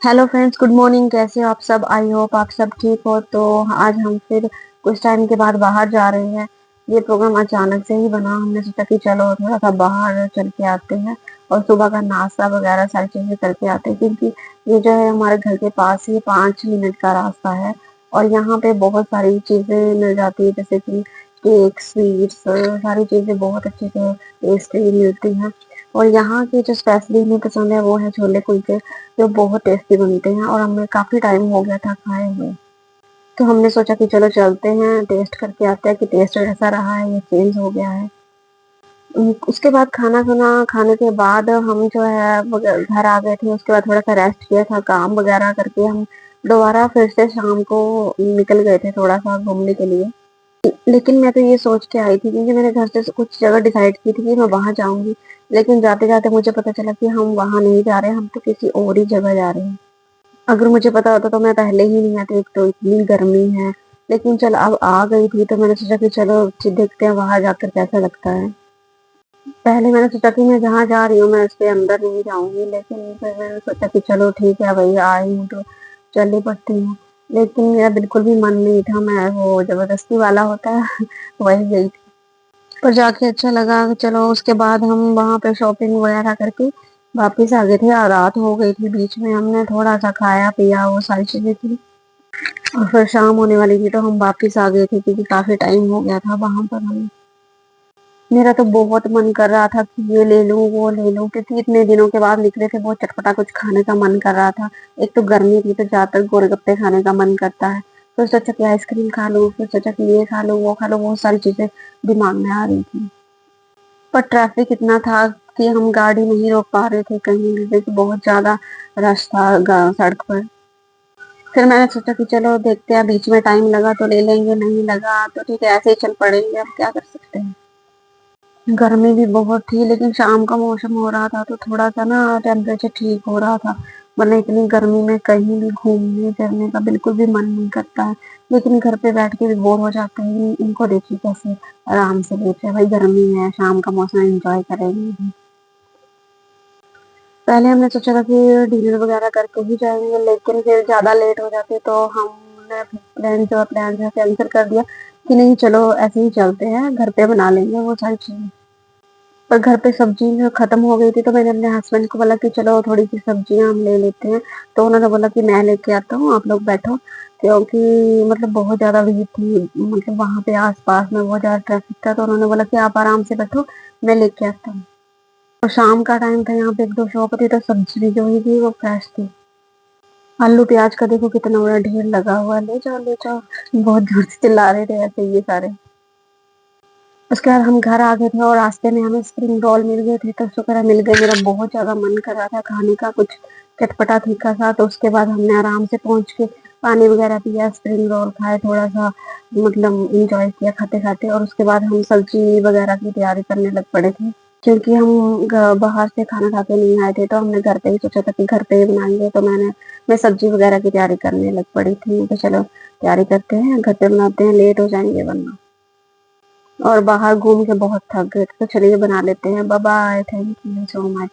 Hello friends, good morning. कैसे हो आप सब? आई होप आप सब ठीक हो। तो आज हम फिर कुछ टाइम के बाद बाहर जा रहे हैं। ये प्रोग्राम अचानक से ही बना, हमने सोचा कि चलो थोड़ा सा बाहर चल के आते हैं और सुबह का नाश्ता वगैरह सारी चीजें करके आते हैं, क्योंकि ये जो है हमारे घर के पास ही 5 मिनट का रास्ता है। और यहाँ पे बहुत सारी चीजें मिल जाती है, जैसे कि केक, स्वीट्स, सारी चीजें बहुत अच्छे से टेस्टी मिलती हैं। और यहाँ की जो स्पेशली हमें पसंद है वो है छोले कुलचे, जो बहुत टेस्टी बनते हैं और हमें काफी टाइम हो गया था खाए हुए। तो हमने सोचा कि चलो चलते हैं, टेस्ट करके आते हैं कि टेस्ट कैसा रहा है, ये चेंज हो गया है। उसके बाद खाना खाना खाने के बाद हम जो है घर आ गए थे। उसके बाद थोड़ा सा रेस्ट किया था, काम वगैरह करके हम दोबारा फिर से शाम को निकल गए थे थोड़ा सा घूमने के लिए। लेकिन मैं तो ये सोच के आई थी, क्योंकि मैंने घर से कुछ जगह डिसाइड की थी कि मैं वहां जाऊंगी। लेकिन जाते जाते मुझे पता चला कि हम वहां नहीं जा रहे, हम तो किसी और ही जगह जा रहे हैं। अगर मुझे पता होता तो मैं पहले ही नहीं आती, एक तो इतनी गर्मी है। लेकिन चल अब आ गई थी तो मैंने सोचा कि चलो देखते हैं वहां जाकर कैसा लगता है। पहले मैंने सोचा कि मैं जहाँ जा रही हूँ मैं उसके अंदर नहीं जाऊंगी, लेकिन फिर मैंने सोचा कि चलो ठीक है भाई, आई हूँ तो चल ही पड़ती हूँ। लेकिन मेरा बिल्कुल भी मन नहीं था, मैं वो जबरदस्ती वाला होता है वही गई थी। पर जाके अच्छा लगा। चलो उसके बाद हम वहां पे शॉपिंग वगैरह करके वापिस आ गए थे, और रात हो गई थी। बीच में हमने थोड़ा सा खाया पिया, वो सारी चीजें थी। और फिर शाम होने वाली थी तो हम वापिस आ गए थे, क्योंकि काफी टाइम हो गया था वहां पर हमें। मेरा तो बहुत मन कर रहा था कि ये ले लूं वो ले लूं, क्योंकि इतने दिनों के बाद निकले थे, बहुत चटपटा कुछ खाने का मन कर रहा था। एक तो गर्मी थी तो ज्यादातर गोलगप्पे खाने का मन करता है। फिर सोचा कि आइसक्रीम खा लूं, फिर सोचा कि ये खा लूं वो खा लूं, बहुत सारी चीजें दिमाग में आ रही थी। पर ट्रैफिक इतना था कि हम गाड़ी नहीं रोक पा रहे थे कहीं भी, क्योंकि बहुत ज्यादा रश था सड़क पर। फिर मैंने सोचा कि चलो देखते हैं, बीच में टाइम लगा तो ले लेंगे, नहीं लगा तो ठीक है, ऐसे ही चल पड़ेंगे, अब क्या कर सकते हैं। गर्मी भी बहुत थी, लेकिन शाम का मौसम हो रहा था तो थोड़ा सा ना टेम्परेचर ठीक हो रहा था। वरना इतनी गर्मी में कहीं भी घूमने फिरने का बिल्कुल भी मन नहीं करता है। लेकिन घर पे बैठ के भी बोर हो जाते हैं। इनको देखिए कैसे आराम से बैठे हैं। भाई गर्मी है, शाम का मौसम एंजॉय करेंगे। पहले हमने सोचा था कि डिनर वगैरह करके ही जाएंगे, लेकिन फिर ज्यादा लेट हो जाते तो हमने प्लान जो है कैंसिल कर दिया कि नहीं चलो ऐसे ही चलते हैं, घर पे बना लेंगे वो सारी चीजें। पर घर पे सब्जी जो खत्म हो गई थी तो मैंने अपने हस्बैंड को बोला कि चलो थोड़ी सी सब्जियां हम ले लेते हैं। तो उन्होंने बोला कि मैं लेके आता हूँ, आप लोग बैठो। क्योंकि मतलब बहुत ज्यादा भीड़ थी, मतलब वहां पे आसपास में बहुत ज्यादा ट्रैफिक था, तो उन्होंने बोला कि आप आराम से बैठो, मैं लेके आता हूँ। और शाम का टाइम था, यहाँ पे एक दो शॉप थी तो सब्जी भी जो ही थी वो फ्रेश थी। आलू प्याज का देखो कितना बड़ा ढेर लगा हुआ है, ले जाओ ले जाओ। बहुत जोर से चिल्ला रहे थे ऐसे ये सारे। उसके बाद हम घर आ गए थे और रास्ते में हमें स्प्रिंग रोल मिल गए थे, तो शुक्र है मिल गए। मेरा बहुत ज्यादा मन कर रहा था खाने का कुछ चटपटा तीखा सा। तो उसके बाद हमने आराम से पहुंच के पानी वगैरह पिया, स्प्रिंग रोल खाए, थोड़ा सा मतलब इंजॉय किया खाते खाते। और उसके बाद हम सब्जी वगैरह की तैयारी करने लग पड़े थे, क्योंकि हम बाहर से खाना खा के नहीं आए थे। तो हमने घर पे ही सोचा था कि घर पे ही बनाएंगे। तो मैं सब्जी वगैरह की तैयारी करने लग पड़ी थी। तो चलो तैयारी करते हैं, घर पे बनाते हैं, लेट हो जाएंगे वरना। और बाहर घूम के बहुत थक गए थे, तो चलिए बना लेते हैं। Bye bye, thank you so much.